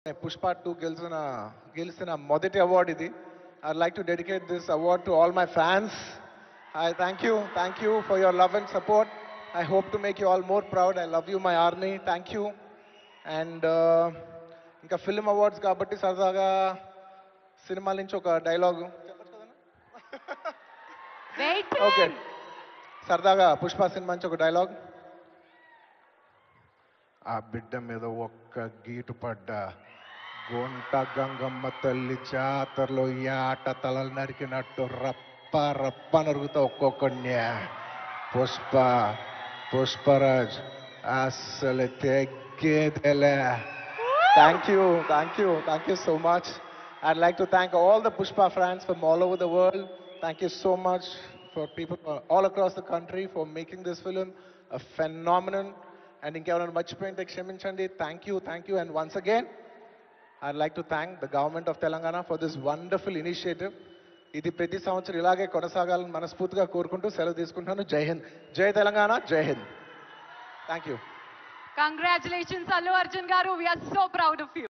పుష్ప 2 గెలిచిన మొదటి అవార్డు ఇది. I'd like to dedicate this award to all my fans. I thank you for your love and support. I hope to make you all more proud. I love you, my army. Thank you. And ఇంకా film awards కాబట్టి సరదాగా సినిమాల నుంచి ఒక dialogue okay, సరదాగా Pushpa cinema నుంచి ఒక dialogue. ఆ బిడ్డ మీద ఒక్క గీటు పడ్డా గుంట గంగమ్మ తల్లి జాతరలో ఈ ఆట తలలు నరికినట్టు రప్ప రప్ప నరుగుతా ఒక్కొక్కడిని. పుష్పరాజ్ అసలు తెగ్గేదేలే. Thank you so much. I'd like to thank all the Pushpa fans from all over the world. Thank you so much for people all across the country for making this film a phenomenon. And ఇంకెవరైనా మర్చిపోయింటే క్షమించండి. Thank you. And once again, I'd like to thank the government of Telangana for this wonderful initiative. ఇది ప్రతి సంవత్సరం ఇలాగే కొనసాగాలని మనస్ఫూర్తిగా కోరుకుంటూ సెలవు తీసుకుంటున్నాను. జై హింద్, జై తెలంగాణ, జై Hind. Thank you. Congratulations, Allu Arjun garu. We are so proud of you.